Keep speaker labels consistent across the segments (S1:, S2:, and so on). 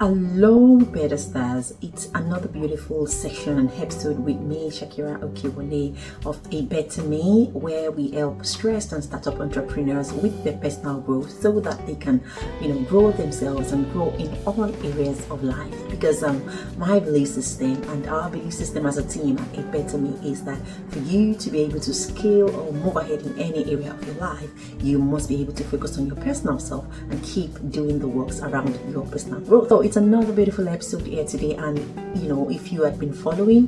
S1: Hello, better stars. It's another beautiful section and episode with me, Sakirat Okewole of A Better Me, where we help stressed and startup entrepreneurs with their personal growth so that they can, grow themselves and grow in all areas of life. Because my belief system and our belief system as a team at A Better Me is that for you to be able to scale or move ahead in any area of your life, you must be able to focus on your personal self and keep doing the works around your personal growth. So it's another beautiful episode here today, and if you had been following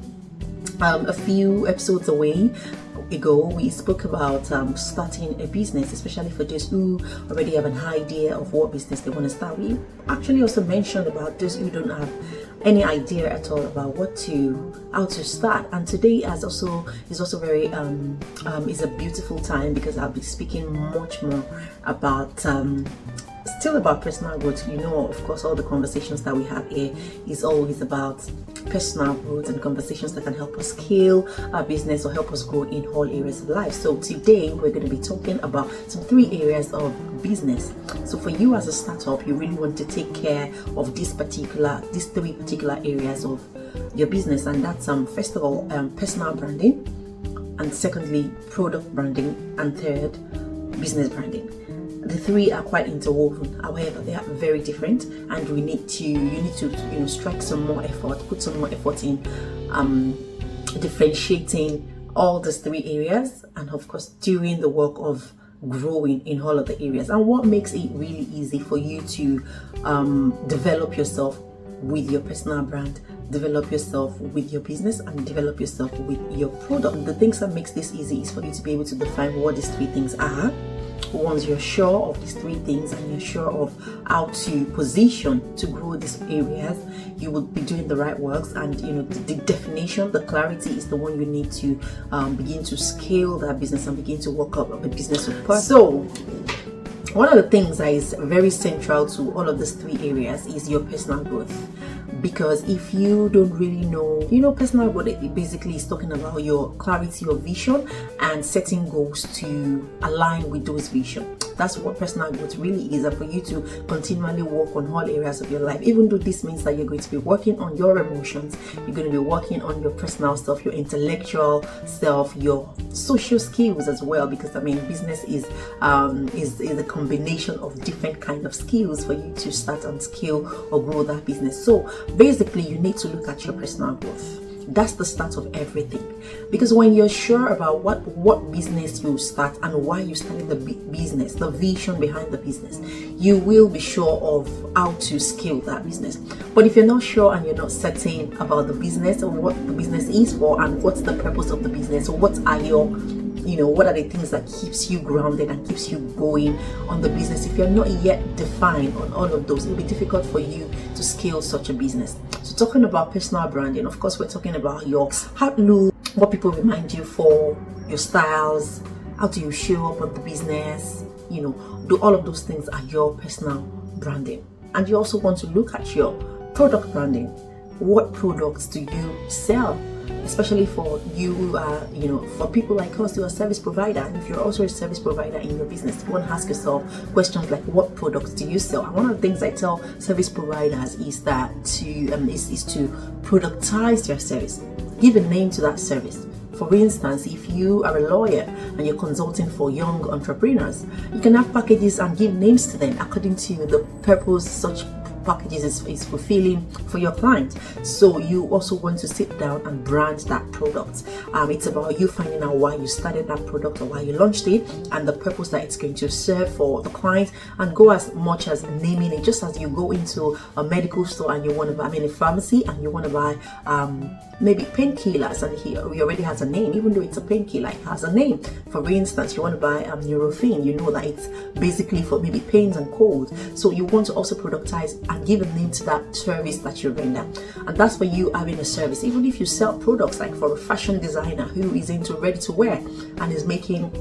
S1: a few episodes ago, we spoke about starting a business, especially for those who already have an idea of what business they want to start. We actually also mentioned about those who don't have any idea at all about how to start. And today is also very is a beautiful time because I'll be speaking much more about still about personal growth. Of course, all the conversations that we have here is always about personal growth and conversations that can help us scale our business or help us grow in all areas of life. So today we're going to be talking about some 3 areas of business. So for you as a startup, you really want to take care of these 3 particular areas of your business, and that's first of all personal branding, and secondly product branding, and third business branding. The 3 are quite interwoven, however they are very different, and you need to strike some more effort, put some more effort in differentiating all these 3 areas, and of course doing the work of growing in all of the areas. And what makes it really easy for you to develop yourself with your personal brand, develop yourself with your business, and develop yourself with your product. The things that makes this easy is for you to be able to define what these 3 things are. Once you're sure of these 3 things and you're sure of how to position to grow these areas, you will be doing the right works, and the definition, the clarity is the one you need to begin to scale that business and begin to work up a business with purpose. So one of the things that is very central to all of these 3 areas is your personal growth. Because if you don't really know, personal growth, it basically is talking about your clarity of vision and setting goals to align with those visions. That's what personal growth really is, and for you to continually work on all areas of your life. Even though this means that you're going to be working on your emotions, you're going to be working on your personal self, your intellectual self, your social skills as well. Because business is a combination of different kind of skills for you to start and scale or grow that business. So basically, you need to look at your personal growth. That's the start of everything, because when you're sure about what business you start and why you started the business, the vision behind the business, you will be sure of how to scale that business. But if you're not sure and you're not certain about the business or what the business is for and what's the purpose of the business, or what are the things that keeps you grounded and keeps you going on the business, if you're not yet defined on all of those, it'll be difficult for you to scale such a business. So talking about personal branding, of course, we're talking about your outlook, what people remind you for, your styles, how do you show up on the business, do all of those things are your personal branding. And you also want to look at your product branding. What products do you sell? Especially for you who are, for people like us who are service provider. And if you're also a service provider in your business, you want to ask yourself questions like, what products do you sell? And one of the things I tell service providers is that is to productize your service. Give a name to that service. For instance, if you are a lawyer and you're consulting for young entrepreneurs, you can have packages and give names to them according to the purpose such packages is fulfilling for your client. So you also want to sit down and brand that product. It's about you finding out why you started that product or why you launched it and the purpose that it's going to serve for the client, and go as much as naming it. Just as you go into a medical store and you want to buy, a pharmacy, and you want to buy maybe painkillers, and he already has a name. Even though it's a painkiller, it has a name. For instance, you want to buy Nurofen, you know that it's basically for maybe pains and colds. So you want to also productize and give a name to that service that you render. And that's for you having a service. Even if you sell products, like for a fashion designer who is into ready to wear and is making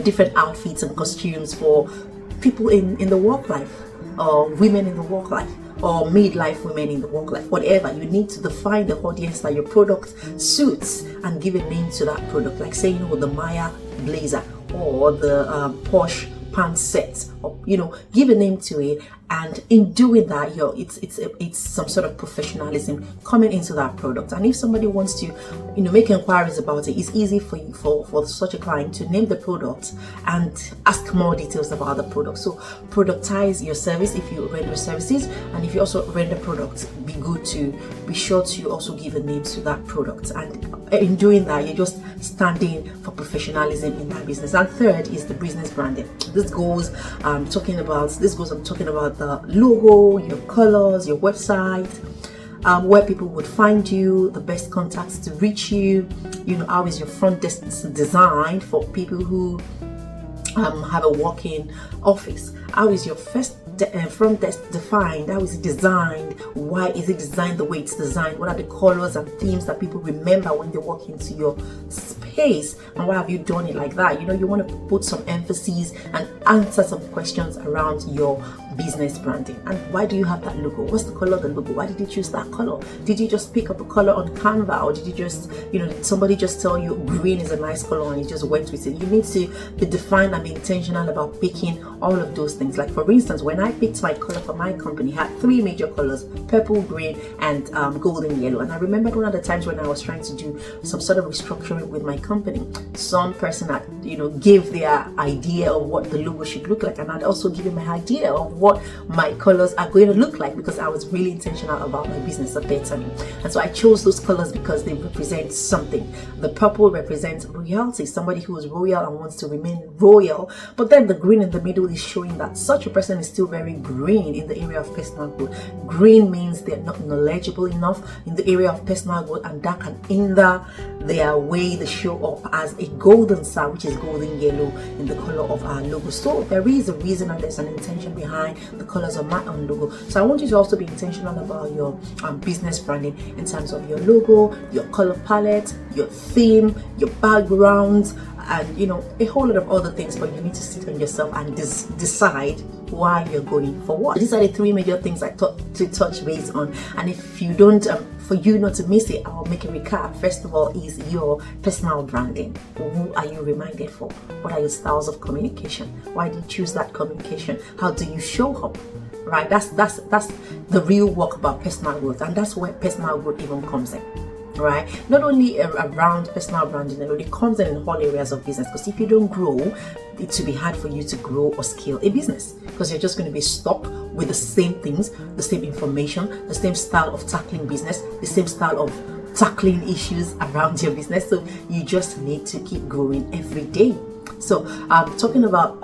S1: different outfits and costumes for people in the work life, or women in the work life, or midlife women in the work life, whatever, you need to define the audience that your product suits and give a name to that product, like saying, the Maya blazer or the Porsche pants set, or give a name to it And in doing that, it's some sort of professionalism coming into that product. And if somebody wants to, make inquiries about it, it's easy for you, for such a client, to name the product and ask more details about the product. So productize your service if you render services, and if you also render products, be sure to also give a name to that product. And in doing that, you're just standing for professionalism in that business. And third is the business branding. This goes I'm talking about the logo, your colors, your website, where people would find you, the best contacts to reach you. How is your front desk designed for people who have a walk-in office? How is your front desk defined? How is it designed? Why is it designed the way it's designed? What are the colors and themes that people remember when they walk into your space? And why have you done it like that? You want to put some emphasis and answer some questions around your business branding. And why do you have that logo? What's the color of the logo? Why did you choose that color? Did you just pick up a color on Canva, or did you just, did somebody just tell you green is a nice color and you just went with it? You need to be defined and be intentional about picking all of those things. Like, for instance, when I picked my color for my company, I had 3 major colors: purple, green, and golden yellow. And I remember one of the times when I was trying to do some sort of restructuring with my company, some person had, gave their idea of what the logo should look like, and I'd also given my idea of what my colors are going to look like, because I was really intentional about my business of Better Me. And so I chose those colors because they represent something. The purple represents royalty, somebody who is royal and wants to remain royal. But then the green in the middle is showing that such a person is still very green in the area of personal growth. Green means they're not knowledgeable enough in the area of personal growth, and that can hinder their way to show up as a golden star, which is golden yellow in the color of our logo. So there is a reason and there's an intention behind the colors of my own logo. So I want you to also be intentional about your business branding in terms of your logo, your color palette, your theme, your backgrounds, and a whole lot of other things. But you need to sit on yourself and decide why you're going for what. These are the 3 major things I thought to touch base on. And if you don't, for you not to miss it, I'll make a recap. First of all is your personal branding. Who are you reminded for? What are your styles of communication? Why do you choose that communication? How do you show up? Right? That's the real work about personal growth, and that's where personal growth even comes in. Right? Not only around personal branding, it comes in all areas of business, because if you don't grow, it will be hard for you to grow or scale a business, because you're just going to be stuck with the same things, the same information, the same style of tackling business, the same style of tackling issues around your business. So you just need to keep growing every day. So talking about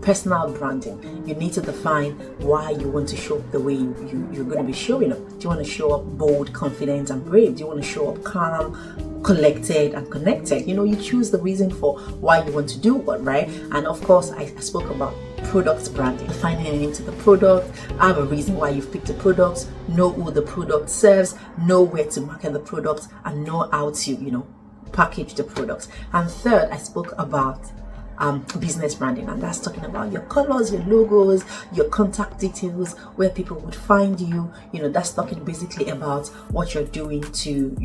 S1: personal branding, you need to define why you want to show up the way you're going to be showing up. Do you want to show up bold, confident, and brave? Do you want to show up calm, collected, and connected? You choose the reason for why you want to do what, right? And of course, I spoke about product branding, defining a name to the product, have a reason why you've picked the product, know who the product serves, know where to market the product, and know how to, package the products. And third, I spoke about business branding, and that's talking about your colors, your logos, your contact details, where people would find you. That's talking basically about what you're doing to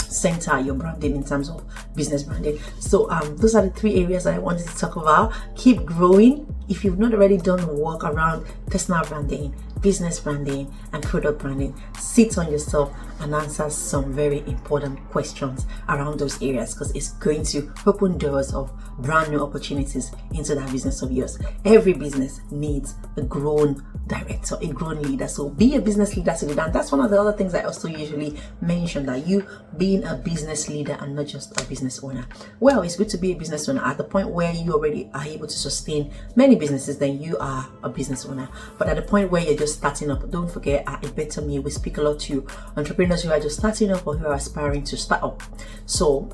S1: center your branding in terms of business branding. So those are the 3 areas that I wanted to talk about. Keep growing. If you've not already done the work around personal branding, business branding, and product branding, sit on yourself and answer some very important questions around those areas, because it's going to open doors of brand new opportunities into that business of yours. Every business needs a grown director, a grown leader. So be a business leader today. And that's one of the other things I also usually mention, that you being a business leader and not just a business owner. Well, it's good to be a business owner at the point where you already are able to sustain many businesses, then you are a business owner. But at the point where you're just starting up, don't forget, at A Better Me, we speak a lot to entrepreneurs who are just starting up or who are aspiring to start up. So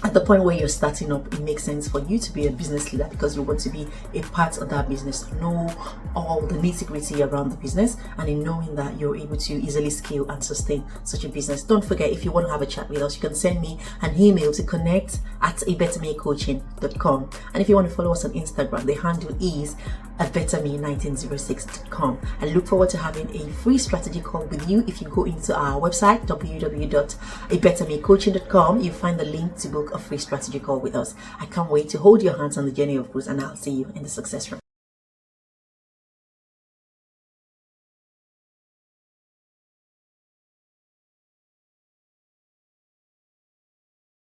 S1: at the point where you're starting up, it makes sense for you to be a business leader, because you want to be a part of that business, know all the nitty-gritty around the business, and in knowing that you're able to easily scale and sustain such a business. Don't forget, if you want to have a chat with us, you can send me an email to connect@abettermecoaching.com. And if you want to follow us on Instagram, the handle is abetterme1906.com. I look forward to having a free strategy call with you. If you go into our website, www.abettermecoaching.com, you find the link to book a free strategy call with us. I can't wait to hold your hands on the journey of growth, and I'll see you in the success room.